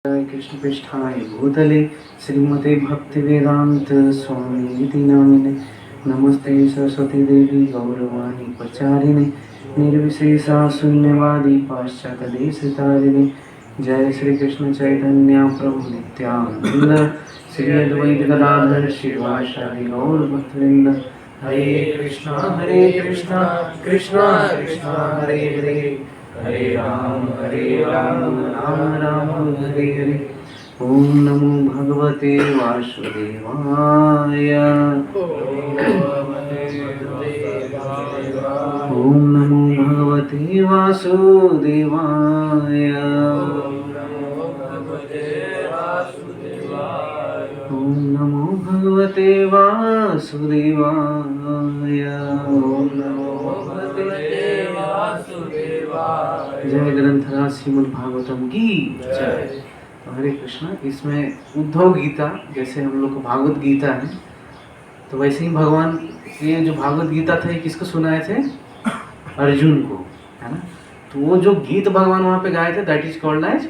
कृष्ण पृष्ठाय भूतले श्रीमते भक्तिवेदांत स्वामी नामिने नमस्ते सरस्वती देवी गौरवाणी प्रचारिणे निर्विशेषा शून्यवादी पाश्चात्य देशतारिणे जय श्री कृष्ण चैतन्य प्रभु नित्यानंद श्री अद्वैत गदाधर श्रीवासादि गौर भक्तवृंद हरे कृष्णा कृष्णा कृष्णा हरे हरे हरे राम राम राम हरे हरे। ओम नमो भगवते वासुदेवाय ओम नमो भगवते वासुदेवाय ओम नमो भगवते वासुदेवाय ओम नमो भगवते वासुदेवाय। जय ग्रंथराज श्रीमद् भागवतम की जय। हरे कृष्णा। इसमें उद्धव गीता, जैसे हम लोग को भागवत गीता है, तो वैसे ही भगवान ये जो भागवत गीता था ये किसको सुनाए थे? अर्जुन को, है ना। तो वो जो गीत भगवान वहाँ पे गाए थे that is called as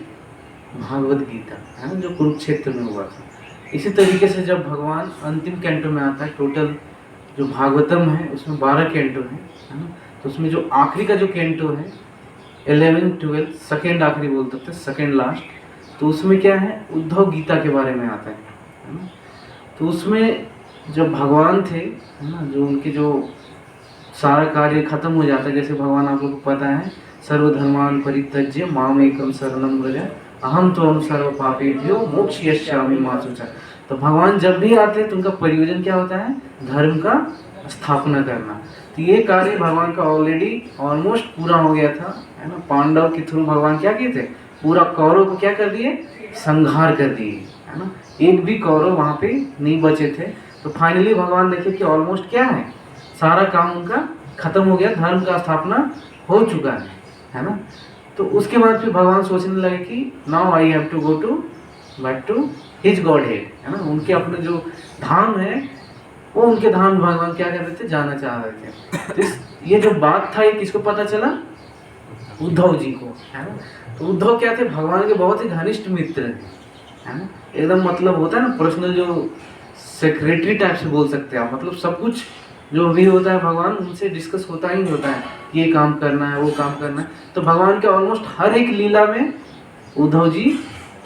Bhagavad Gita, है ना, जो कुरुक्षेत्र में हुआ था। इसी तरीके से जब भगवान अंतिम कैंटो में आता है, टोटल जो भागवतम है उसमें 12 कैंटो है ना। तो उसमें जो आखिरी का जो कैंटो है 11, 12, सेकेंड आखिरी बोल सकते हैं, सेकेंड लास्ट, तो उसमें क्या है, उद्धव गीता के बारे में आता है ना। तो उसमें जब भगवान थे, है ना, जो उनके जो सारा कार्य खत्म हो जाता है, जैसे भगवान आप लोग को पता है, सर्वधर्मान परित्यज्य माम एकम शरणं व्रज अहम त्वं सर्व पापेभ्यो मोक्षयिष्यामि मा शुचः। तो भगवान जब भी आते हैं तो उनका प्रयोजन क्या होता है? धर्म का स्थापना करना। तो ये कार्य भगवान का ऑलरेडी ऑलमोस्ट पूरा हो गया था, है ना। पांडव के थ्रू भगवान क्या किए थे? पूरा कौरव को क्या कर दिए? संहार कर दिए, है ना। एक भी कौरव वहाँ पे नहीं बचे थे। तो फाइनली भगवान देखिए कि ऑलमोस्ट क्या है, सारा काम उनका खत्म हो गया, धर्म का स्थापना हो चुका है ना। तो उसके बाद फिर भगवान सोचने लगे कि now I have to go to back to his godhead, है ना। उनके अपने जो धाम है वो उनके धाम भगवान क्या कर रहे थे? जाना चाह रहे थे। तो ये जो बात था ये किसको पता चला? उद्धव जी को, है ना। तो उद्धव क्या थे? भगवान के बहुत ही घनिष्ठ मित्र है ना। एकदम मतलब होता है ना पर्सनल, जो सेक्रेटरी टाइप से बोल सकते हैं आप, मतलब सब कुछ जो भी होता है भगवान उनसे डिस्कस होता ही होता है कि ये काम करना है, वो काम करना है। तो भगवान के ऑलमोस्ट हर एक लीला में उद्धव जी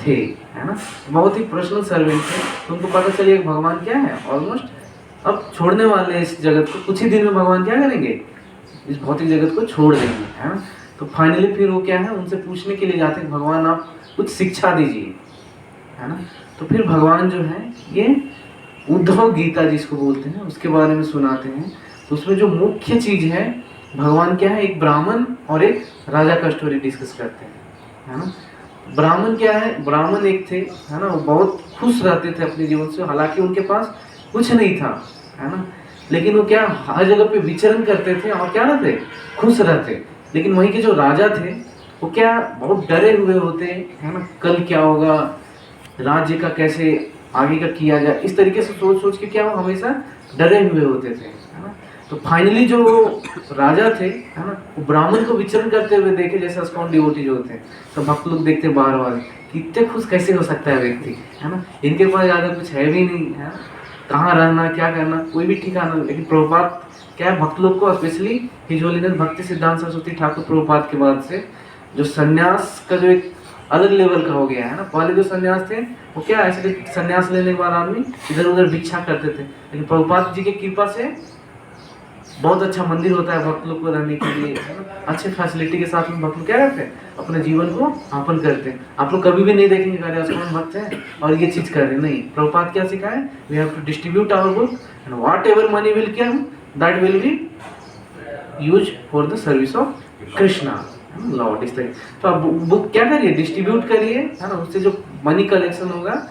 थे, है ना। बहुत ही पर्सनल सर्वेंट थे। तो उनको पता चलिए भगवान क्या है, ऑलमोस्ट अब छोड़ने वाले हैं इस जगत को। कुछ ही दिन में भगवान क्या करेंगे? इस भौतिक जगत को छोड़ देंगे, है ना। तो फाइनली फिर वो क्या है, उनसे पूछने के लिए जाते हैं, भगवान आप कुछ शिक्षा दीजिए, है ना। तो फिर भगवान जो है ये उद्धव गीता जिसको बोलते हैं उसके बारे में सुनाते हैं। तो उसमें जो मुख्य चीज है, भगवान क्या है, एक ब्राह्मण और एक राजा का स्टोरी डिस्कस करते हैं, है ना। ब्राह्मण क्या है? ब्राह्मण एक थे, है ना, वो बहुत खुश रहते थे अपने जीवन से, हालांकि उनके पास कुछ नहीं था, है ना। लेकिन वो क्या, हर जगह पे विचरण करते थे और क्या रहते? खुश रहते। लेकिन वहीं के जो राजा थे वो क्या, बहुत डरे हुए होते हैं ना, कल क्या होगा, राज्य का कैसे आगे का किया जाए, इस तरीके से सोच सोच के क्या वो हमेशा डरे हुए होते थे, है ना। तो फाइनली जो राजा थे, है ना, वो ब्राह्मण को विचरण करते हुए देखे, जैसे अस्कॉन डिवोटी जो होते हैं, तो भक्त लोग देखते बार बार कितने खुश कैसे हो सकता है व्यक्ति, है ना। इनके पास ज़्यादा कुछ है भी नहीं, है ना, कहाँ रहना, क्या करना, कोई भी ठिकाना। लेकिन प्रभुपाद क्या है, भक्त लोग को स्पेशली हिज होलीनेस भक्ति सिद्धांत सरस्वती ठाकुर प्रभुपाद के बाद से जो सन्यास का जो एक अलग लेवल का हो गया है ना। पहले जो सन्यास थे वो क्या, ऐसे सन्यास लेने के बाद आदमी इधर उधर भिक्षा करते थे। लेकिन प्रभुपाद जी की कृपा से बहुत अच्छा मंदिर होता है भक्त लोग को रहने के लिए, है ना। अच्छे फैसिलिटी के साथ में भक्त लोग क्या करते हैं, अपने जीवन को यापन करते हैं। आप लोग कभी भी नहीं देखेंगे अरे अस्कॉन भक्त हैं और ये चीज कर रहे हैं, नहीं। प्रभुपाद क्या सिखाए? We have to distribute our book and whatever money will come that will be use for the service of Krishna, lord. इस तरीके तो आप बुक क्या करिए, डिस्ट्रीब्यूट करिए, है ना। उससे जो मनी कलेक्शन होगा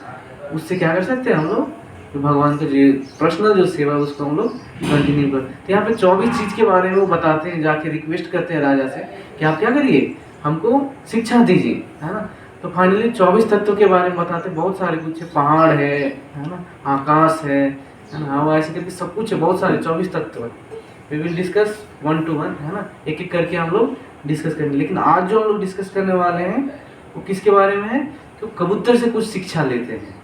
उससे क्या कर सकते हैं हम लोग, तो भगवान का जो पर्सनल जो सेवा है उसको हम लोग कंटिन्यू कर। तो यहाँ पे 24 चीज के बारे में वो बताते हैं, जाके रिक्वेस्ट करते हैं राजा से कि आप क्या करिए, हमको शिक्षा दीजिए, है ना। तो फाइनली 24 तत्वों के बारे में बताते हैं। बहुत सारे कुछ है, पहाड़ है ना, आकाश है ना, हवा, ऐसे करके सब कुछ है, बहुत सारे 24 तत्व है। वी विल डिस्कस 1 to 1, है ना, एक एक करके हम लोग डिस्कस करेंगे। लेकिन आज जो हम लोग डिस्कस करने वाले हैं वो किसके बारे में है? कि वो कबूतर से कुछ शिक्षा लेते हैं,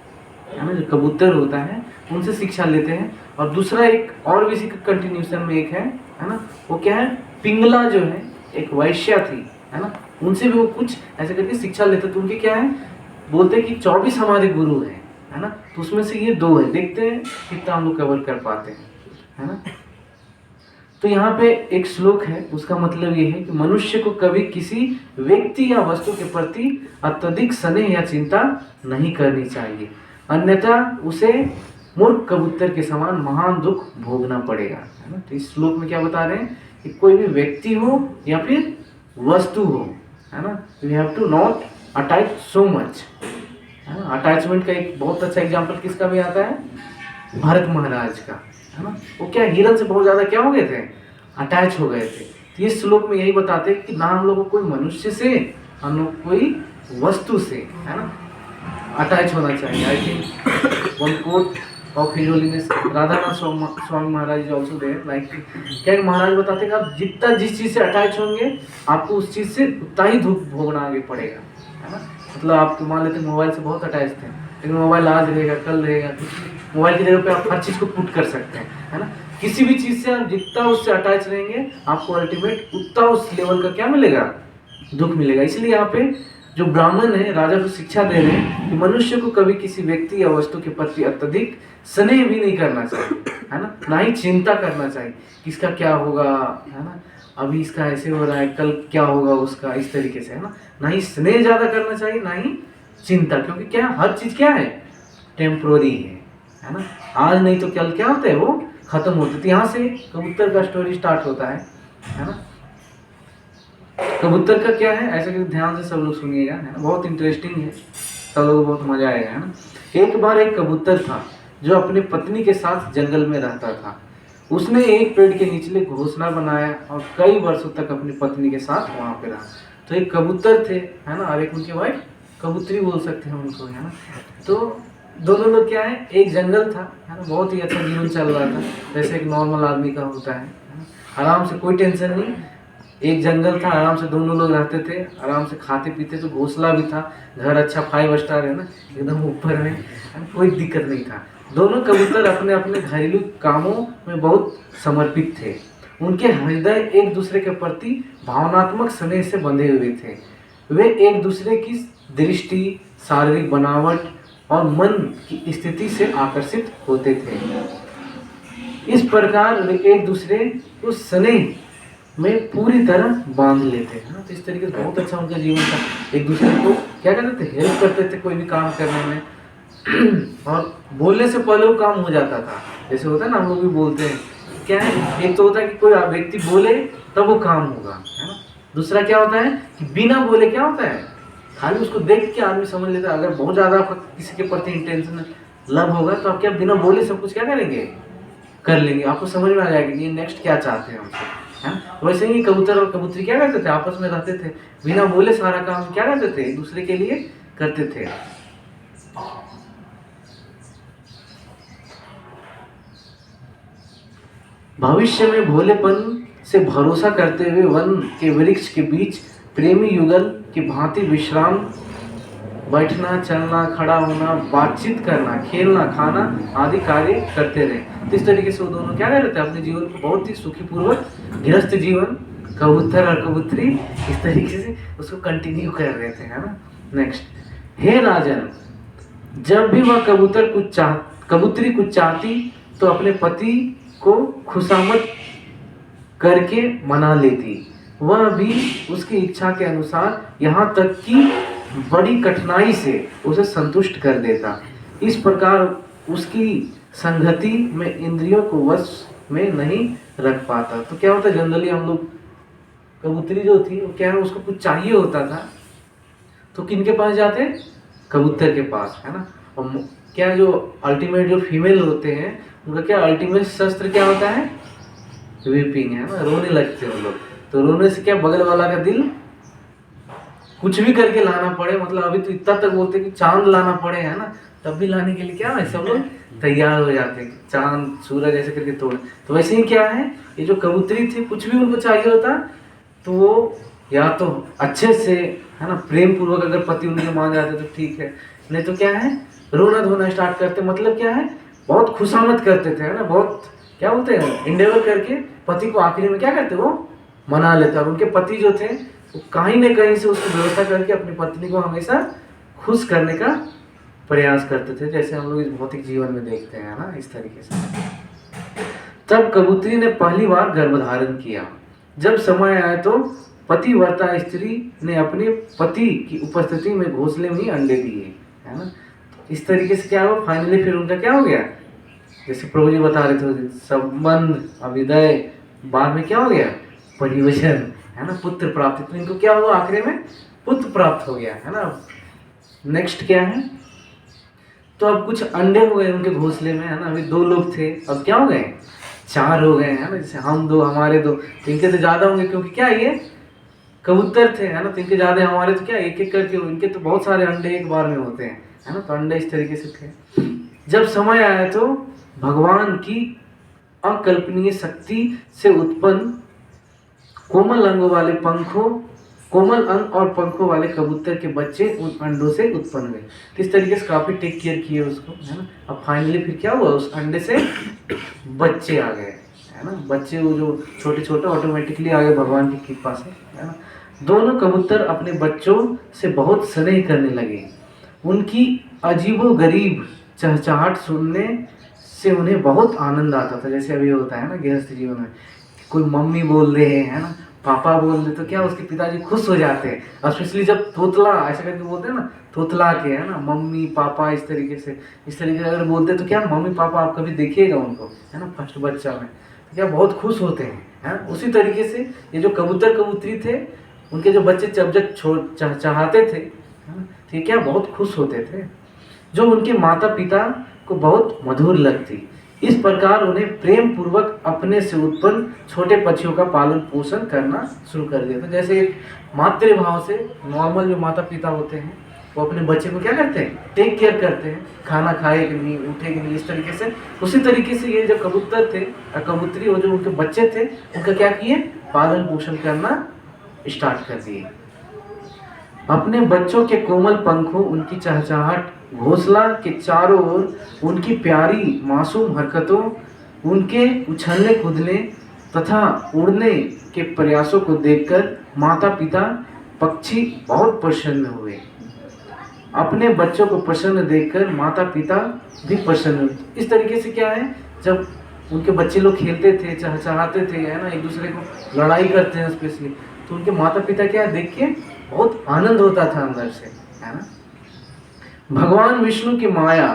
है ना, जो कबूतर होता है उनसे शिक्षा लेते हैं। और दूसरा एक और भी इसी का कंटिन्यूशन में एक है ना, वो क्या है, पिंगला जो है एक वैश्या थी, है ना, उनसे भी वो कुछ ऐसे करके शिक्षा लेते। तो उनके क्या है, बोलते हैं कि 24 हमारे गुरु हैं, है ना, तो उसमें से ये 2 है। देखते हैं कितना हम लोग कवर कर पाते हैं, है ना। तो यहाँ पे एक श्लोक है, उसका मतलब ये है कि मनुष्य को कभी किसी व्यक्ति या वस्तु के प्रति अत्यधिक स्नेह या चिंता नहीं करनी चाहिए, अन्यथा उसे मूर्ख कबूतर के समान महान दुख भोगना पड़ेगा, है ना। तो इस श्लोक में क्या बता रहे हैं कि कोई भी व्यक्ति हो या फिर वस्तु हो, है ना, we have to not attach so much, है ना। अटैचमेंट का एक बहुत अच्छा एग्जांपल किसका भी आता है, भरत महाराज का, है ना। वो क्या हिरण से बहुत ज़्यादा क्या हो गए थे, अटैच हो गए थे। तो ये श्लोक में यही बताते हैं कि ना हम लोग को कोई मनुष्य से, हम लोग कोई वस्तु से, है ना, अटैच होना चाहिए। I think one quote of his holiness Radhanath Swami Maharaj is also there, like क्या महाराज बताते हैं कि आप जितना जिस चीज़ से अटैच होंगे आपको उस चीज़ से उतना ही दुख भोगना आगे पड़ेगा, है ना। मतलब आप मान लेते मोबाइल से बहुत अटैच थे, लेकिन मोबाइल आज रहेगा कल रहेगा, मोबाइल की जगह पे आप हर चीज़ को पुट कर सकते हैं, है ना। किसी भी चीज़ से आप जितना उससे अटैच रहेंगे आपको अल्टीमेट उतना उस लेवल का क्या मिलेगा, दुख मिलेगा। इसलिए यहाँ पे जो ब्राह्मण है राजा को शिक्षा दे रहे हैं कि मनुष्य को कभी किसी व्यक्ति या वस्तु के प्रति अत्यधिक स्नेह भी नहीं करना चाहिए, है ना ही चिंता करना चाहिए किसका क्या होगा, है ना, अभी इसका ऐसे हो रहा है कल क्या होगा उसका, इस तरीके से, है ना ही स्नेह ज़्यादा करना चाहिए ना ही चिंता, क्योंकि क्या हर चीज़ क्या है, टेम्पोररी है ना। आज नहीं तो कल क्या होता है वो खत्म होता है। तो यहाँ से कबूतर का स्टोरी स्टार्ट होता है ना। कबूतर का क्या है, ऐसे कि ध्यान से सब लोग सुनिएगा, है ना, बहुत इंटरेस्टिंग है, सब लोग बहुत मजा आएगा, है ना। एक बार एक कबूतर था जो अपनी पत्नी के साथ जंगल में रहता था। उसने एक पेड़ के नीचे घोंसला बनाया और कई वर्षों तक अपनी पत्नी के साथ वहां पे रहा। तो एक कबूतर थे, है ना, और एक उनकी वाइफ, कबूतरी बोल सकते हैं उनको, है ना। तो दोनों लोग क्या है, एक जंगल था, है ना, बहुत ही अच्छा जीवन चल रहा था जैसे एक नॉर्मल आदमी का होता है ना? आराम से, कोई टेंशन नहीं, एक जंगल था, आराम से दोनों लोग रहते थे, आराम से खाते पीते, तो घोंसला भी था, घर अच्छा 5 स्टार है ना, एकदम ऊपर में, कोई दिक्कत नहीं था। दोनों कबूतर अपने अपने घरेलू कामों में बहुत समर्पित थे। उनके हृदय एक दूसरे के प्रति भावनात्मक स्नेह से बंधे हुए थे। वे एक दूसरे की दृष्टि, शारीरिक बनावट और मन की स्थिति से आकर्षित होते थे। इस प्रकार वे एक दूसरे को स्नेह में पूरी तरह बांध लेते हैं। तो इस तरीके से बहुत अच्छा उनका जीवन था, एक दूसरे को क्या करते थे, हेल्प करते थे कोई भी काम करने में और बोलने से पहले वो काम हो जाता था। जैसे होता है ना, हम लोग भी बोलते हैं, क्या है, एक तो होता है कि कोई व्यक्ति बोले तब वो काम होगा, है ना। दूसरा क्या होता है कि बिना बोले क्या होता है, खाली उसको देख के आदमी समझ लेता है। अगर बहुत ज़्यादा आपका किसी के प्रति इंटेंशन लव होगा तो आप क्या बिना बोले सब कुछ क्या करेंगे, कर लेंगे, आपको समझ में आ जाएगा कि ये नेक्स्ट क्या चाहते हैं हमसे, है। वैसे ही कबूतर और कबूतरी क्या करते थे, आपस में रहते थे, बिना बोले सारा काम क्या करते थे, एक दूसरे के लिए करते थे। भविष्य में भोलेपन से भरोसा करते हुए वन के वृक्ष के बीच प्रेमी युगल की भांति विश्राम, बैठना, चलना, खड़ा होना, बातचीत करना, खेलना, खाना आदि कार्य करते रहे। तो इस तरीके से वो दोनों क्या कर रहे थे, अपने जीवन को बहुत ही सुखीपूर्वक गृहस्थ जीवन, कबूतर और कबूतरी इस तरीके से उसको कंटिन्यू कर रहे थे, है ना। नेक्स्ट, हे राजन, जब भी वह कबूतरी कुछ चाहती तो अपने पति को खुशामद करके मना लेती। वह भी उसकी इच्छा के अनुसार, यहाँ तक कि बड़ी कठिनाई से उसे संतुष्ट कर देता। इस प्रकार उसकी संगति में इंद्रियों को वश में नहीं रख पाता। तो क्या होता है, जनरली हम लोग, कबूतरी जो थी वो क्या है, उसको कुछ चाहिए होता था तो किनके पास जाते, कबूतर के पास, है ना। और क्या जो अल्टीमेट जो फीमेल होते हैं उनका क्या अल्टीमेट शस्त्र क्या होता है, वीपिंग, है ना, रोने लगते हैं लोग। तो रोने से क्या बगल वाला का दिल कुछ भी करके लाना पड़े, मतलब अभी तो इतना तक बोलते कि चांद लाना पड़े, है ना, तब भी लाने के लिए क्या है, सब लोग तैयार हो जाते हैं, चांद सूरज ऐसे करके तोड़े। तो वैसे ही क्या है, ये जो कबूतरी थी कुछ भी उनको चाहिए होता तो वो या तो अच्छे से है ना। प्रेम पूर्वक अगर पति उनके मान जाते तो ठीक है, नहीं तो क्या है, रोना धोना स्टार्ट करते। मतलब क्या है, बहुत खुशामद करते थे, है ना, बहुत क्या बोलते हैं, इंडेवर करके पति को आखिरी में क्या करते, वो मना लेते। और उनके पति जो थे वो कहीं न कहीं से उसकी व्यवस्था करके अपनी पत्नी को हमेशा खुश करने का प्रयास करते थे, जैसे हम लोग इस भौतिक जीवन में देखते हैं ना, इस तरीके से। तब कबूतरी ने पहली बार गर्भधारण किया। जब समय आया तो पतिव्रता स्त्री ने अपने पति की उपस्थिति में घोंसले में ही अंडे दिए, है ना। इस तरीके से क्या हुआ, फाइनली फिर उनका क्या हो गया, जैसे प्रभु जी बता रहे थे, संबंध अभिदय, बाद में क्या हो गया, परिवचन, है ना, पुत्र प्राप्ति। तो इनको क्या हुआ, आखिरी में पुत्र प्राप्त हो गया, है ना। नेक्स्ट क्या है, तो अब कुछ अंडे हो गए उनके घोंसले में, है ना। अभी 2 लोग थे, अब क्या हो गए, 4 हो गए, है ना। जैसे हम 2 हमारे 2, तो इनके तो ज्यादा होंगे, क्योंकि क्या ये कबूतर थे, है ना, तो इनके ज्यादा, हमारे तो क्या एक एक करके, इनके तो बहुत सारे अंडे एक बार में होते हैं, है ना। तो अंडे इस तरीके से थे। जब समय आया तो भगवान की अकल्पनीय शक्ति से उत्पन्न कोमल अंगों वाले पंखों, कोमल अंग और पंखों वाले कबूतर के बच्चे उन अंडों से उत्पन्न हुए। इस तरीके से काफी टेक केयर किए उसको, है ना। अब फाइनली फिर क्या हुआ, उस अंडे से बच्चे आ गए, है ना। बच्चे वो जो छोटे छोटे ऑटोमेटिकली आ गए भगवान की कृपा से, है ना। दोनों कबूतर अपने बच्चों से बहुत स्नेह करने लगे। उनकी अजीबोगरीब चहचहाट सुनने से उन्हें बहुत आनंद आता था। जैसे अभी होता है ना गृहस्थ जीवन में, कोई मम्मी बोल रहे हैं, है ना, पापा बोल रहे, तो क्या उसके पिताजी खुश हो जाते हैं। और स्पेशली जब तोतला ऐसा करके बोलते हैं ना, तोतला के, है ना, मम्मी पापा इस तरीके से अगर बोलते हैं तो क्या मम्मी पापा आप कभी देखिएगा उनको, है ना, फर्स्ट बच्चा में, तो क्या बहुत खुश होते हैं, है। उसी तरीके से ये जो कबूतर कबूतरी थे, उनके जो बच्चे जब चाहते थे, है ना, तो ये क्या बहुत खुश होते थे, जो उनके माता पिता को बहुत मधुर लगती। इस प्रकार उन्हें प्रेम पूर्वक अपने से उत्पन्न छोटे पक्षियों का पालन पोषण करना शुरू कर दिया। तो जैसे एक मातृभाव से नॉर्मल जो माता पिता होते हैं, वो अपने बच्चे को क्या करते हैं, टेक केयर करते हैं, खाना खाए कि नहीं, उठे कि नहीं, इस तरीके से। उसी तरीके से ये जो कबूतर थे कबूतरी, वो जो उनके बच्चे थे, उनका क्या किए, पालन पोषण करना स्टार्ट कर दिए। अपने बच्चों के कोमल पंखों, उनकी चहचहाट, घोंसला के चारों ओर उनकी प्यारी मासूम हरकतों, उनके उछलने कूदने तथा उड़ने के प्रयासों को देखकर माता पिता पक्षी बहुत प्रसन्न हुए। अपने बच्चों को प्रसन्न देखकर माता पिता भी प्रसन्न हुए। इस तरीके से क्या है, जब उनके बच्चे लोग खेलते थे, चहचहाते थे, है ना, एक दूसरे को लड़ाई करते हैं स्पेशली, तो उनके माता पिता क्या देख के बहुत आनंद होता था अंदर से, है ना। भगवान विष्णु की माया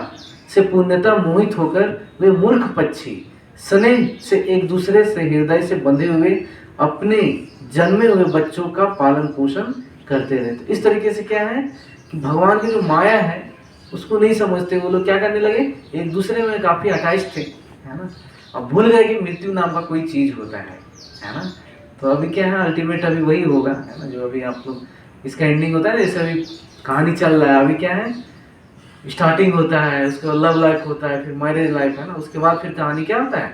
से पूर्णतः मोहित होकर वे मूर्ख पक्षी स्नेह से एक दूसरे से हृदय से बंधे हुए अपने जन्मे हुए बच्चों का पालन पोषण करते रहते। इस तरीके से क्या है कि भगवान की जो माया है उसको नहीं समझते वो लोग, क्या करने लगे, एक दूसरे में काफी अटैच थे, है ना। अब भूल गए कि मृत्यु नाम का कोई चीज होता है ना। तो अभी क्या है, अल्टीमेट अभी वही होगा, है ना, जो अभी आप लोग इसका एंडिंग होता है ना, जैसे अभी कहानी चल रहा है, अभी क्या है, स्टार्टिंग होता है, उसके बाद लव लाइफ होता है, फिर मैरिज लाइफ, है ना, उसके बाद फिर कहानी क्या होता है,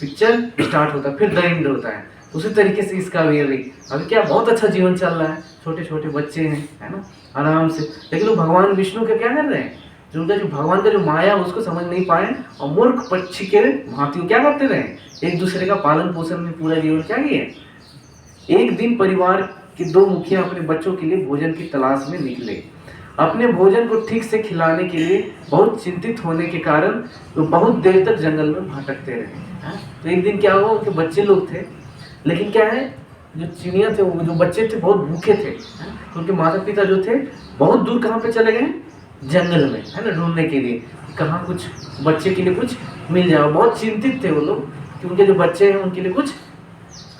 पिक्चर स्टार्ट होता है, फिर द एंड होता है। उसी तरीके से इसका भी अभी क्या बहुत अच्छा जीवन चल रहा है, छोटे छोटे बच्चे हैं, है ना, आराम से। लेकिन लोग भगवान विष्णु का क्या कर रहे हैं, जो उनका जो भगवान का जो माया उसको समझ नहीं पाए, और मूर्ख पक्षी के भांति क्या करते रहे, एक दूसरे का पालन पोषण में पूरा जीवन क्या किए। एक दिन परिवार के 2 मुखिया अपने बच्चों के लिए भोजन की तलाश में निकले। अपने भोजन को ठीक से खिलाने के लिए बहुत चिंतित होने के कारण वो बहुत देर तक जंगल में भटकते रहे। तो एक दिन क्या हुआ, उनके बच्चे लोग थे, लेकिन क्या है, जो चिड़िया थे, वो जो बच्चे थे बहुत भूखे थे, तो उनके माता पिता जो थे बहुत दूर कहाँ पे चले गए, जंगल में, है ना, ढूंढने के लिए कहाँ कुछ बच्चे के लिए कुछ मिल जाए। बहुत चिंतित थे वो लोग कि उनके जो बच्चे हैं उनके लिए कुछ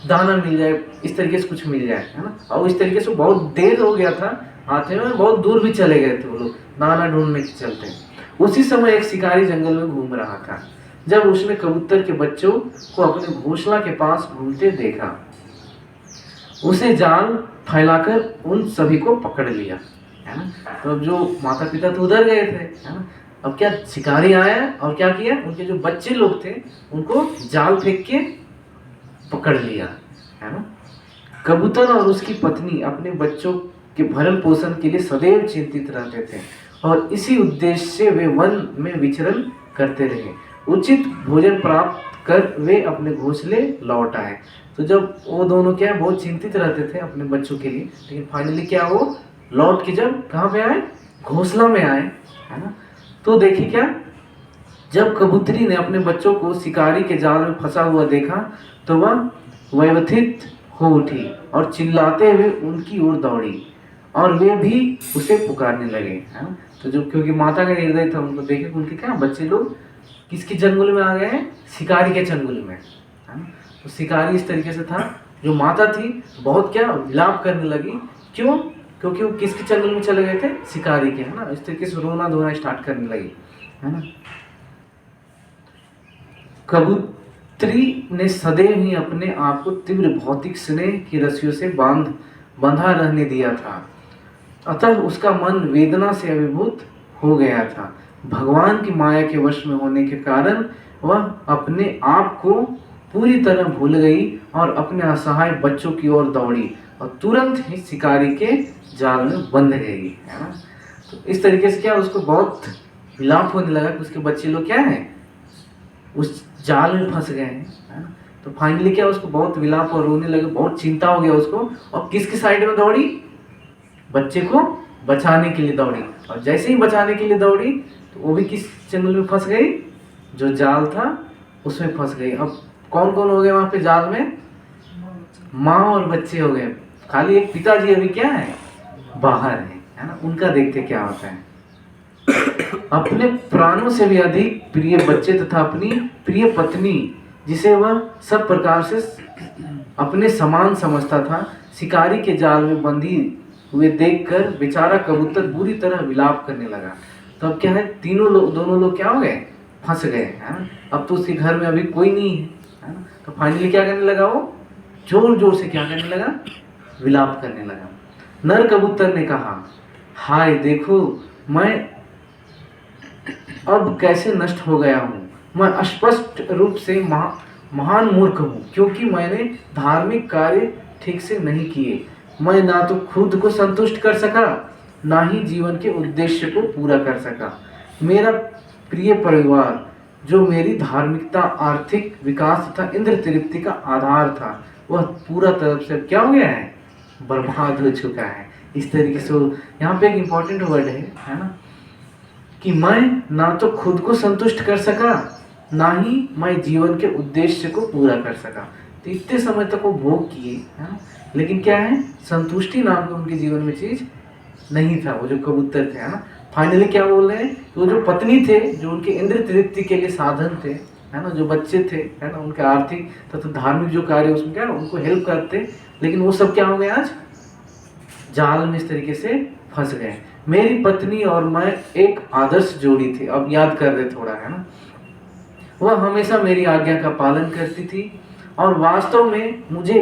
दाना मिल जाए, इस तरीके से कुछ मिल जाए, है ना। और इस तरीके से बहुत देर हो गया था आते में, बहुत दूर भी चले गए थे वो लोग दाना ढूंढने के चलते। उसी समय एक शिकारी जंगल में घूम रहा था। जब उसने कबूतर के बच्चों को अपने घोंसला के पास घूमते देखा, उसे जाल फैलाकर उन सभी को पकड़ लिया, है ना। तो अब जो माता पिता तो उधर गए थे, है ना, अब क्या शिकारी आया और क्या किया, उनके जो बच्चे लोग थे उनको जाल फेंक के पकड़ लिया, है ना। कबूतर और उसकी पत्नी अपने बच्चों के भरण पोषण के लिए सदैव चिंतित रहते थे और इसी उद्देश्य से वे वन में विचरण करते रहे। उचित भोजन प्राप्त कर वे अपने घोंसले लौट आए। तो जब वो दोनों क्या है, बहुत चिंतित रहते थे अपने बच्चों के लिए, लेकिन फाइनली क्या, वो लौट के जब कहाँ पे आए, घोंसला में आए, है ना। तो देखिए क्या, जब कबूतरी ने अपने बच्चों को शिकारी के जाल में फंसा हुआ देखा तो वह व्यथित हो उठी और चिल्लाते हुए उनकी ओर दौड़ी और वे भी उसे पुकारने लगे, है ना। तो जो क्योंकि माता का हृदय था, उनको देखे उनके क्या बच्चे लोग किसके चंगुल में आ गए हैं, शिकारी के चंगुल में, है ना। तो शिकारी इस तरीके से था, जो माता थी बहुत क्या विलाप करने लगी, क्यों, क्योंकि वो किसके चंगुल में चले गए थे, शिकारी के, है ना। इस तरीके से रोना धोना स्टार्ट करने लगी, है ना। कबूतरी ने सदैव ही अपने आप को तीव्र भौतिक स्नेह की रस्सियों से बंधा रहने दिया था, अतः उसका मन वेदना से अभिभूत हो गया था। भगवान की माया के वश में होने के कारण वह अपने आप को पूरी तरह भूल गई और अपने असहाय बच्चों की ओर दौड़ी और तुरंत ही शिकारी के जाल में बंध गई, है ना। तो इस तरीके से क्या, उसको बहुत विलाप होने लगा कि उसके बच्चे लोग क्या है, उस जाल में फंस गए हैं, है ना। तो फाइनली क्या, उसको बहुत विलाप और रोने लगे, बहुत चिंता हो गया उसको, और किसकी साइड में दौड़ी, बच्चे को बचाने के लिए दौड़ी। और जैसे ही बचाने के लिए दौड़ी तो वो भी किस जंगल में फंस गई, जो जाल था उसमें फंस गई। अब कौन कौन हो गए वहां पे जाल में, माँ और बच्चे हो गए, खाली एक पिताजी अभी क्या है, बाहर है ना। उनका देखते क्या होता है। अपने प्राणों से भी अधिक प्रिय बच्चे तथा अपनी प्रिय पत्नी, जिसे वह सब प्रकार से अपने समान समझता था, शिकारी के जाल में बंधी हुए देखकर बेचारा कबूतर बुरी तरह विलाप करने लगा। तो अब क्या है, दोनों लोग क्या हो गए, फंस गए, है ना। अब तो उसके घर में अभी कोई नहीं है ना। तो फाइनली क्या करने लगा, वो जोर जोर से क्या करने लगा, विलाप करने लगा। नर कबूतर ने कहा, हाय देखो, मैं अब कैसे नष्ट हो गया हूँ। मैं स्पष्ट रूप से महान मूर्ख हूँ, क्योंकि मैंने धार्मिक कार्य ठीक से नहीं किए। मैं ना तो खुद को संतुष्ट कर सका, ना ही जीवन के उद्देश्य को पूरा कर सका। मेरा प्रिय परिवार, जो मेरी धार्मिकता, आर्थिक विकास तथा इंद्र तृप्ति का आधार था, वह पूरा तरफ से क्या हो गया है, बर्बाद हो चुका है। इस तरीके से यहाँ पे एक इम्पोर्टेंट वर्ड है ना, कि मैं ना तो खुद को संतुष्ट कर सका, ना ही मैं जीवन के उद्देश्य को पूरा कर सका। तो इतने समय तक वो भोग किए, है ना, लेकिन क्या है, संतुष्टि नाम का उनके जीवन में चीज नहीं था। वो जो कबूतर थे, है ना, फाइनली क्या बोल रहे हैं, वो जो पत्नी थे, जो उनके इंद्र तृप्ति के लिए साधन थे, है ना, जो बच्चे थे, है ना, उनके आर्थिक तथा धार्मिक जो कार्य उसमें क्या उनको हेल्प करते, लेकिन वो सब क्या हो गए, आज जाल में इस तरीके से फंस गए। मेरी पत्नी और मैं एक आदर्श जोड़ी थी। अब याद कर रहे थोड़ा, है ना। वह हमेशा मेरी आज्ञा का पालन करती थी और वास्तव में मुझे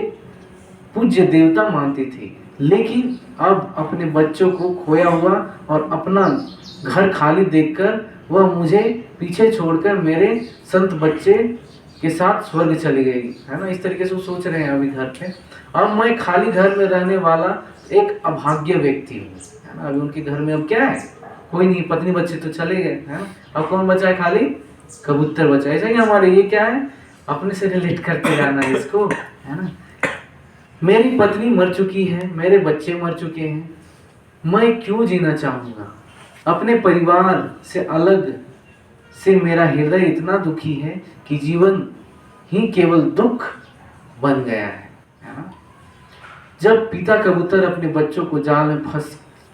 पूज्य देवता मानती थी, लेकिन अब अपने बच्चों को खोया हुआ और अपना घर खाली देखकर वह मुझे पीछे छोड़कर मेरे संत बच्चे के साथ स्वर्ग चली गई, है ना। इस तरीके से वो सोच रहे हैं अभी घर पे। अब मैं खाली घर में रहने वाला एक अभाग्य व्यक्ति हूँ, है ना। अभी उनके घर में अब क्या है, कोई नहीं, पत्नी बच्चे तो चले गए, है ना। अब कौन बचा है, खाली कबूतर बचा है। ऐसा ही हमारे ये क्या है, अपने से रिलेट करते जाना है इसको, है ना। मेरी पत्नी मर चुकी है, मेरे बच्चे मर चुके हैं, मैं क्यों जीना चाहूँगा। अपने परिवार से अलग से मेरा हृदय इतना दुखी है कि जीवन ही केवल दुख बन गया है ना। जब पिता कबूतर अपने बच्चों को जाल में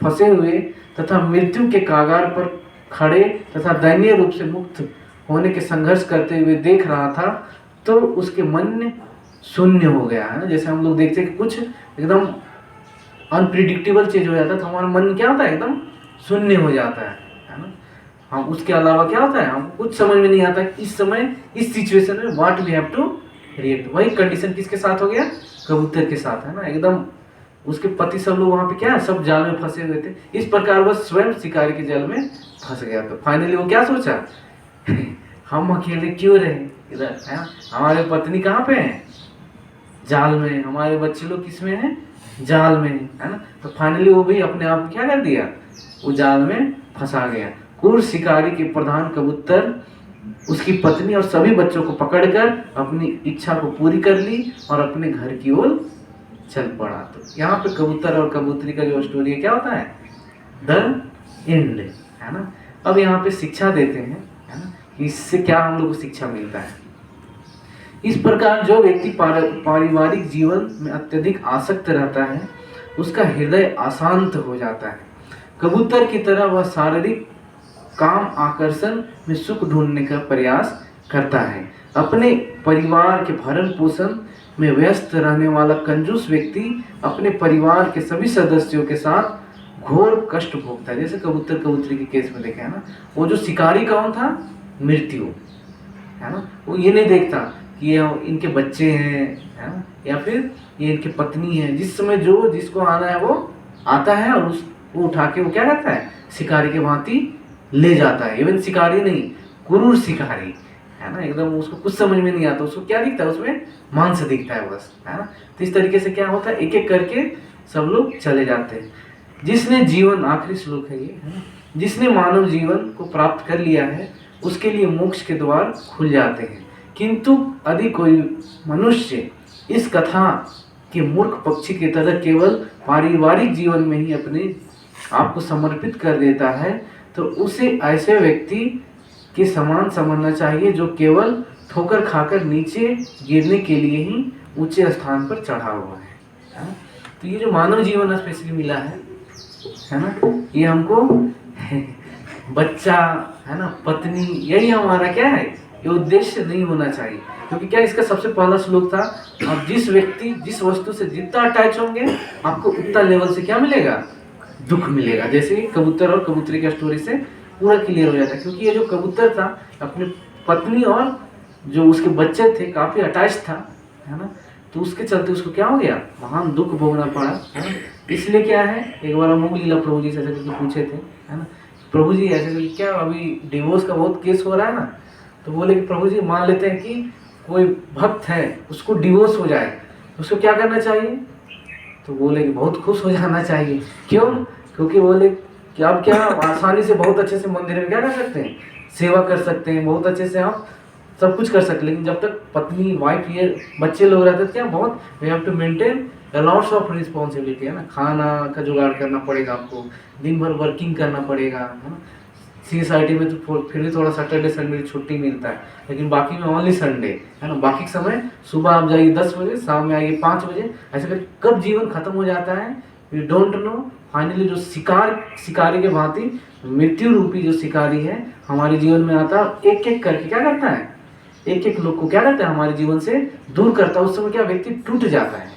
फंसे हुए तथा मृत्यु के कागार पर खड़े तथा दयनीय रूप से मुक्त होने के संघर्ष करते हुए देख रहा था, तो उसके मन शून्य हो गया, है ना। जैसे हम लोग देखते हैं कि कुछ एकदम अनप्रिडिक्टेबल चीज हो जाता है, तो हमारा मन क्या होता है, एकदम शून्य हो जाता है ना। हम उसके अलावा क्या होता है, हमको कुछ समझ में नहीं आता कि इस समय इस सिचुएशन में what we have to react. वही कंडीशन किसके साथ हो गया, कबूतर के साथ, है ना। एकदम उसके पति सब लोग वहां पे क्या है, सब जाल में फंसे हुए थे। इस प्रकार वह स्वयं शिकारी के जाल में फंस गया। तो फाइनली वो क्या सोचा हम अकेले क्यों रहे इधर, है, हमारे पत्नी कहाँ पे है, जाल में, हमारे बच्चे लोग किसमें हैं, जाल में, है ना। तो फाइनली वो भी अपने आप क्या कर दिया, वो जाल में फंसा गया। क्रूर शिकारी के प्रधान कबूतर उसकी पत्नी और सभी बच्चों को पकड़कर अपनी इच्छा को पूरी कर ली और अपने घर की ओर चल पड़ा। तो यहाँ पे कबूतर और कबूतरी का जो स्टोरी है क्या होता है, द एंड, है ना। अब यहाँ पे शिक्षा देते हैं, है ना, इससे क्या हम लोग को शिक्षा मिलता है। इस प्रकार जो व्यक्ति पारिवारिक जीवन में अत्यधिक आसक्त रहता है उसका हृदय अशांत हो जाता है। कबूतर की तरह वह शारीरिक काम आकर्षण में सुख ढूंढने का प्रयास करता है। अपने परिवार के भरण पोषण में व्यस्त रहने वाला कंजूस व्यक्ति अपने परिवार के सभी सदस्यों के साथ घोर कष्ट भोगता है। जैसे कबूतर कबूतरी के केस में देखे, है ना, वो जो शिकारी कौन था, मृत्यु, है ना। वो ये नहीं देखता कि ये इनके बच्चे हैं, है ना, या फिर ये इनकी पत्नी है। जिस समय जो जिसको आना है वो आता है और वो उठा के वो क्या करता है, शिकारी के भांति ले जाता है। इवन शिकारी नहीं, क्रूर शिकारी, है ना, एकदम उसको कुछ समझ में नहीं आता। उसको क्या दिखता है, उसमें मांस दिखता है बस, है ना। तो इस तरीके से क्या होता है, एक एक करके सब लोग चले जाते हैं। जिसने जीवन, आखिरी श्लोक है ये, है ना, जिसने मानव जीवन को प्राप्त कर लिया है उसके लिए मोक्ष के द्वार खुल जाते हैं। किंतु यदि कोई मनुष्य इस कथा के मूर्ख पक्षी की तरह केवल पारिवारिक जीवन में ही अपने आप को समर्पित कर देता है तो उसे ऐसे व्यक्ति के समान समझना चाहिए जो केवल ठोकर खाकर नीचे गिरने के लिए ही ऊंचे स्थान पर चढ़ा हुआ है। तो ये जो मानव जीवन स्पेशली मिला है ना, ये हमको बच्चा, है ना, पत्नी, यही हमारा क्या है, ये उद्देश्य नहीं होना चाहिए। क्योंकि क्या इसका सबसे पहला श्लोक था, आप जिस व्यक्ति जिस वस्तु से जितना अटैच होंगे आपको उतना लेवल से क्या मिलेगा, दुख मिलेगा। जैसे कबूतर और कबूतरी का स्टोरी से पूरा क्लियर हो जाता है। क्योंकि ये जो कबूतर था अपनी पत्नी और जो उसके बच्चे थे काफी अटैच था, है ना, तो उसके चलते उसको क्या हो गया, महान दुख भोगना पड़ा, है ना। इसलिए क्या है, एक बार अमोघ लीला प्रभु जी से ऐसे करके पूछे थे, है ना, प्रभु जी ऐसे क्या अभी डिवोर्स का बहुत केस हो रहा है ना, तो बोले कि प्रभु जी मान लेते हैं कि कोई भक्त है उसको डिवोर्स हो जाए, उसको क्या करना चाहिए, तो बोले कि बहुत खुश हो जाना चाहिए। क्यों, क्योंकि बोले कि आप क्या आसानी से बहुत अच्छे से मंदिर में क्या कर सकते हैं, सेवा कर सकते हैं, बहुत अच्छे से आप सब कुछ कर सकते हैं। लेकिन जब तक पत्नी, वाइफ, ये बच्चे लोग रहते थे क्या, बहुत we have to maintain lots of responsibility, है ना। खाना का जुगाड़ करना पड़ेगा आपको, दिन भर वर्किंग करना पड़ेगा, है ना। CSIT में तो फिर भी थोड़ा सैटरडे संडे छुट्टी मिलता है, लेकिन बाकी में ओनली संडे, है ना। बाकी समय सुबह आप जाइए 10 बजे, शाम में आइए 5 बजे, ऐसे करके कब जीवन खत्म हो जाता है यू डोंट नो। फाइनली जो शिकारी के भांति मृत्यु रूपी जो शिकारी है हमारे जीवन में आता है, एक एक करके क्या करता है, एक एक लोग को क्या करता है हमारे जीवन से दूर करता है। उस समय क्या व्यक्ति टूट जाता है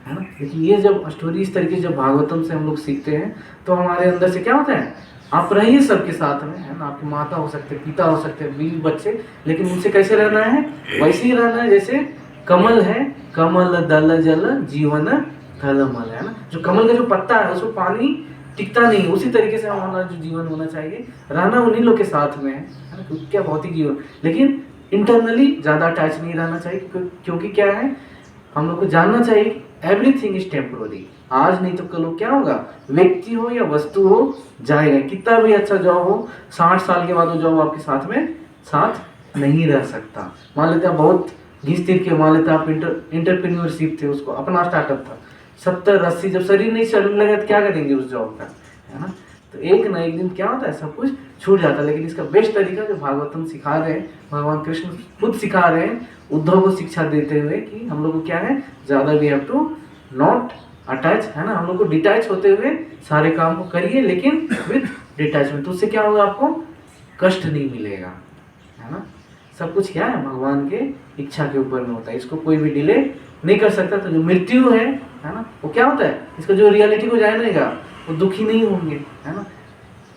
ना। लेकिन ये जब स्टोरी इस तरीके से जब भागवतम से हम लोग सीखते हैं तो हमारे अंदर से क्या होता है, आप रहिए सबके साथ में, है ना। आपकी माता हो सकते, पिता हो सकते, बीवी बच्चे, लेकिन उनसे कैसे रहना है, वैसे ही रहना है जैसे कमल है, कमल दल जल जीवन थलमल, है ना। जो कमल का जो पत्ता है उसमें पानी टिकता नहीं, उसी तरीके से हमारा जो जीवन होना चाहिए, रहना उन्हीं लोग के साथ में है ना। क्योंकि क्या भौतिक जीवन, लेकिन इंटरनली ज़्यादा अटैच नहीं रहना चाहिए। क्योंकि क्या है, हम लोग को जानना चाहिए एवरीथिंग इज टेम्पोररी। आज नहीं तो कल क्या होगा, व्यक्ति हो या वस्तु हो जाएगा। कितना भी अच्छा जॉब हो, 60 साल के बाद वो जॉब आपके साथ में साथ नहीं रह सकता। मान लेते हैं बहुत घिस तीर के, मान लेते हैं आप इंटरप्रेन्योरशिप थे, उसको अपना स्टार्टअप था, 70-80 जब शरीर नहीं चलने लगा तो क्या करेंगे उस जॉब का, है ना। तो एक ना एक दिन क्या होता है, सब कुछ छूट जाता है। लेकिन इसका बेस्ट तरीका जो भागवतम सिखा रहे हैं, भगवान कृष्ण खुद सिखा रहे हैं उद्धव को शिक्षा देते हुए कि हम लोग को क्या है, ज़्यादा we have to not attach, है ना। हम लोग को डिटैच होते हुए सारे काम को करिए, लेकिन विथ डिटैचमेंट। तो उससे क्या होगा, आपको कष्ट नहीं मिलेगा, है ना। सब कुछ क्या है, भगवान के इच्छा के ऊपर में होता है, इसको कोई भी डिले नहीं कर सकता। तो जो मृत्यु है ना, वो क्या होता है, इसका जो रियलिटी को जानेगा वो दुखी नहीं होंगे, है ना।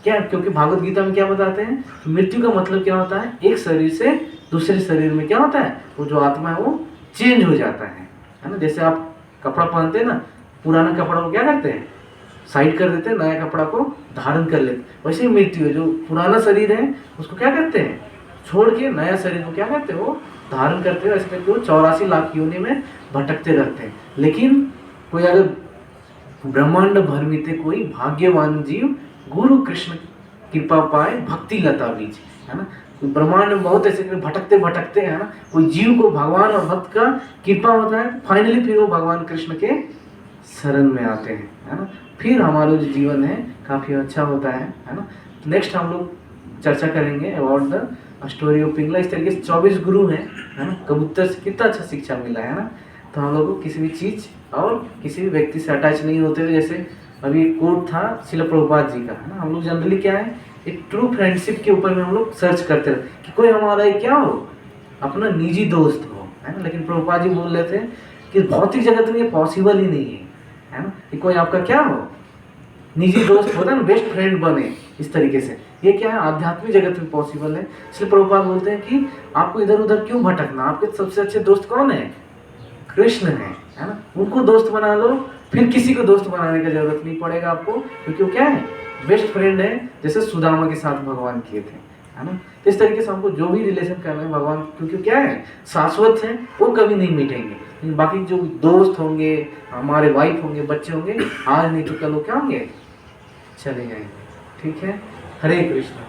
क्या, क्योंकि भागवत गीता में क्या बताते हैं, तो मृत्यु का मतलब क्या होता है, एक शरीर से दूसरे शरीर में क्या होता है, वो जो आत्मा है वो चेंज हो जाता है ना। जैसे आप कपड़ा पहनते हैं ना, पुराना कपड़ा को क्या करते हैं, साइड कर देते हैं, नया कपड़ा को धारण कर लेते हैं। वैसे ही मृत्यु है, जो पुराना शरीर है उसको क्या करते हैं, छोड़ के नया शरीर को क्या करते हैं, वो धारण करते हैं। ऐसे करके वो 84 लाख योनि में भटकते रहते हैं। लेकिन कोई अगर ब्रह्मांड भर में ते कोई भाग्यवान जीव गुरु कृष्ण कृपा पाए भक्ति लता बीज, है ना। तो ब्रह्मांड में बहुत ऐसे भटकते भटकते है ना, कोई जीव को भगवान और भक्त का कृपा होता है, फाइनली फिर वो भगवान कृष्ण के शरण में आते हैं, है ना। फिर हमारा जो जीवन है काफी अच्छा होता है ना। नेक्स्ट हम लोग चर्चा करेंगे about the story of Pingala. इस तरीके से 24 गुरु हैं, है ना। कबूतर से कितना अच्छा शिक्षा मिला है ना। तो हम लोग को किसी भी चीज और किसी भी व्यक्ति से अटैच नहीं होते हुए, जैसे अभी एक कोट था श्रील प्रभुपाद जी का, है ना। हम लोग जनरली क्या है, एक ट्रू फ्रेंडशिप के ऊपर में हम लोग सर्च करते रहे कि कोई हमारा एक क्या हो, अपना निजी दोस्त हो, है ना। लेकिन प्रभुपाद जी बोल रहे थे कि भौतिक जगत में ये पॉसिबल ही नहीं है ना, कि कोई आपका क्या हो, निजी दोस्त होता है ना, बेस्ट फ्रेंड बने इस तरीके से। ये क्या है, आध्यात्मिक जगत में पॉसिबल है। इसलिए प्रभुपाद बोलते हैं कि आपको इधर उधर क्यों भटकना, आपके सबसे अच्छे दोस्त कौन है, कृष्ण है ना। उनको दोस्त बना लो, फिर किसी को दोस्त बनाने की जरूरत नहीं पड़ेगा आपको, क्योंकि वो क्या है, बेस्ट फ्रेंड है, जैसे सुदामा के साथ भगवान किए थे, है ना। तो इस तरीके से हमको जो भी रिलेशन करना है भगवान, क्योंकि क्या है, शाश्वत है, वो कभी नहीं मिटेंगे। लेकिन बाकी जो दोस्त होंगे, हमारे वाइफ होंगे, बच्चे होंगे, आज नहीं तो कल वो क्या होंगे, चले जाएंगे। ठीक है, हरे कृष्ण।